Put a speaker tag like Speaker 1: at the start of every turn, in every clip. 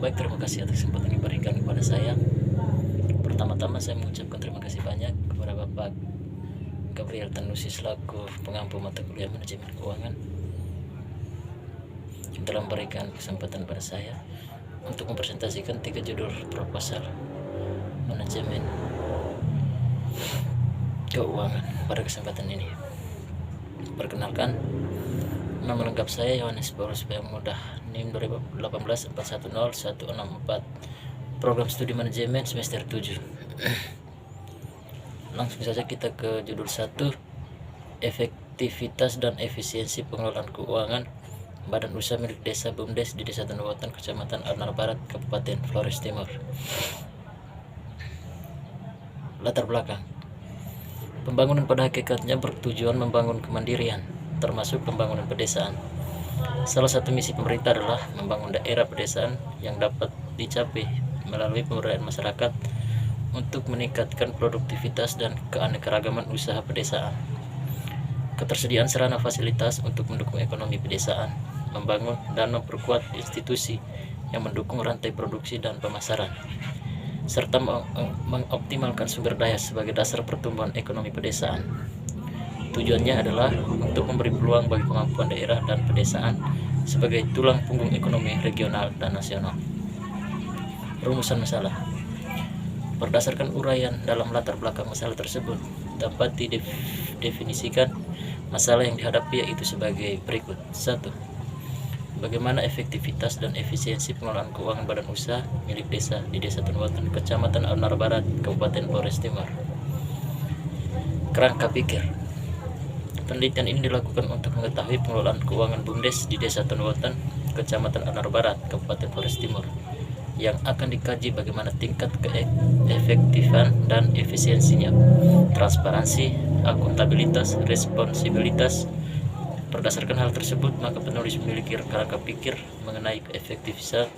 Speaker 1: Baik, terima kasih atas kesempatan yang diberikan kepada saya. Pertama-tama saya mengucapkan terima kasih banyak kepada Bapak Gabriel Tanusi selaku pengampu mata kuliah manajemen keuangan yang telah memberikan kesempatan pada saya untuk mempresentasikan 3 judul proposal manajemen keuangan pada kesempatan ini. Perkenalkan, nama lengkap saya Yohanes Paulus Mudah, NIM 2018410164, program studi manajemen semester 7. Langsung saja kita ke judul 1, efektivitas dan efisiensi pengelolaan keuangan Badan Usaha milik Desa BUMDes di Desa Tanduwatan, Kecamatan Arnar Barat, Kabupaten Flores Timur. Latar belakang. Pembangunan pada hakikatnya bertujuan membangun kemandirian, termasuk pembangunan pedesaan. Salah satu misi pemerintah adalah membangun daerah pedesaan yang dapat dicapai melalui pemberdayaan masyarakat untuk meningkatkan produktivitas dan keanekaragaman usaha pedesaan. Ketersediaan sarana fasilitas untuk mendukung ekonomi pedesaan, membangun dan memperkuat institusi yang mendukung rantai produksi dan pemasaran, serta mengoptimalkan sumber daya sebagai dasar pertumbuhan ekonomi pedesaan. Tujuannya adalah untuk memberi peluang bagi kemampuan daerah dan pedesaan sebagai tulang punggung ekonomi regional dan nasional. Rumusan masalah. Berdasarkan uraian dalam latar belakang masalah tersebut, dapat didefinisikan masalah yang dihadapi yaitu sebagai berikut. 1. Bagaimana efektivitas dan efisiensi pengelolaan keuangan badan usaha milik desa di Desa Tanduwatan, Kecamatan Arnar Barat, Kabupaten Flores Timur. Kerangka pikir. Penelitian ini dilakukan untuk mengetahui pengelolaan keuangan BUMDes di Desa Tanduwatan, Kecamatan Arnar Barat, Kabupaten Flores Timur, yang akan dikaji bagaimana tingkat keefektifan dan efisiensinya, transparansi, akuntabilitas, responsibilitas. Berdasarkan hal tersebut, maka penulis memiliki kerangka pikir mengenai keefektivitas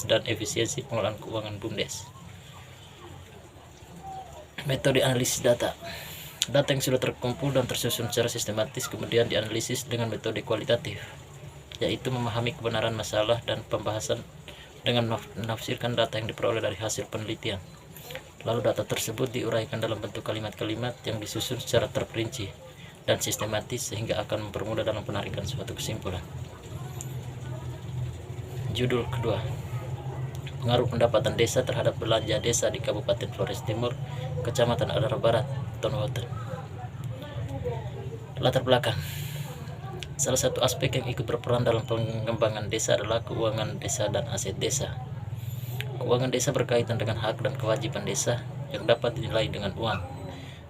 Speaker 1: dan efisiensi pengelolaan keuangan BUMDes. Metode analisis data. Data yang sudah terkumpul dan tersusun secara sistematis kemudian dianalisis dengan metode kualitatif, yaitu memahami kebenaran masalah dan pembahasan dengan menafsirkan data yang diperoleh dari hasil penelitian. Lalu data tersebut diuraikan dalam bentuk kalimat-kalimat yang disusun secara terperinci dan sistematis sehingga akan mempermudah dalam penarikan suatu kesimpulan. Judul kedua, pengaruh pendapatan desa terhadap belanja desa di Kabupaten Flores Timur, Kecamatan Arnar Barat, Tanduwatan. Latar belakang. Salah satu aspek yang ikut berperan dalam pengembangan desa adalah keuangan desa dan aset desa. Keuangan desa berkaitan dengan hak dan kewajiban desa yang dapat dinilai dengan uang,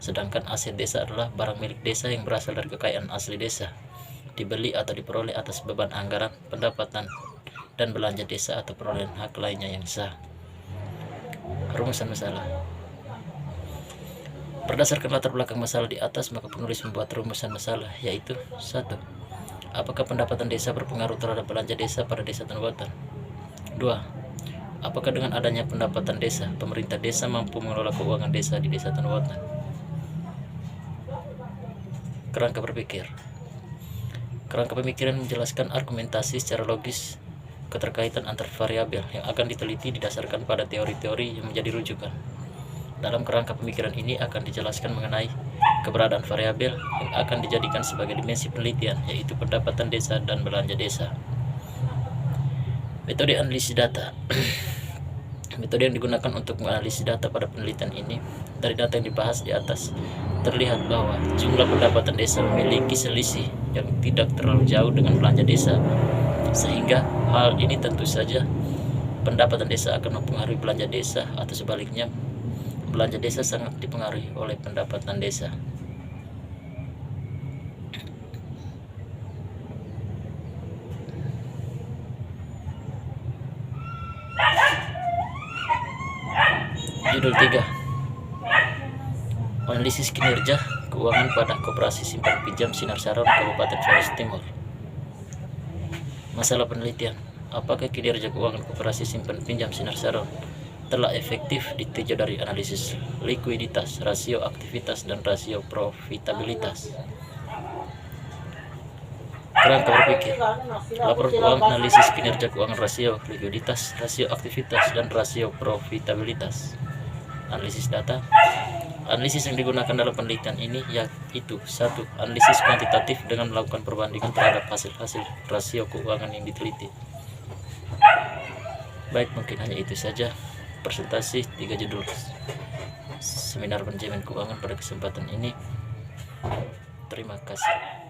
Speaker 1: sedangkan aset desa adalah barang milik desa yang berasal dari kekayaan asli desa, dibeli atau diperoleh atas beban anggaran, pendapatan, dan belanja desa atau perolehan hak lainnya yang sah. Rumusan masalah. Berdasarkan latar belakang masalah di atas, maka penulis membuat rumusan masalah, yaitu 1. Apakah pendapatan desa berpengaruh terhadap belanja desa pada Desa Tanduwatan? 2. Apakah dengan adanya pendapatan desa, pemerintah desa mampu mengelola keuangan desa di Desa Tanduwatan? Kerangka berpikir. Kerangka pemikiran menjelaskan argumentasi secara logis keterkaitan antar variabel yang akan diteliti didasarkan pada teori-teori yang menjadi rujukan. Dalam kerangka pemikiran ini akan dijelaskan mengenai keberadaan variabel yang akan dijadikan sebagai dimensi penelitian, yaitu pendapatan desa dan belanja desa. Metode analisis data. Metode yang digunakan untuk menganalisis data pada penelitian ini, dari data yang dibahas di atas, terlihat bahwa jumlah pendapatan desa memiliki selisih yang tidak terlalu jauh dengan belanja desa, sehingga hal ini tentu saja pendapatan desa akan mempengaruhi belanja desa, atau sebaliknya belanja desa sangat dipengaruhi oleh pendapatan desa. Judul 3, analisis kinerja keuangan pada Koperasi Simpan Pinjam Sinar Saron, Kabupaten Flores Timur. Masalah penelitian. Apakah kinerja keuangan Koperasi Simpan Pinjam Sinar Saron telah efektif ditinjau dari analisis likuiditas, rasio aktivitas, dan rasio profitabilitas? kerangka berpikir. Laporan keuangan, analisis kinerja keuangan, rasio likuiditas, rasio aktivitas, dan rasio profitabilitas. Analisis data. Analisis yang digunakan dalam penelitian ini yaitu 1. Analisis kuantitatif dengan melakukan perbandingan terhadap hasil-hasil rasio keuangan yang diteliti. Baik, mungkin hanya itu saja presentasi 3 judul seminar manajemen keuangan pada kesempatan ini. Terima kasih.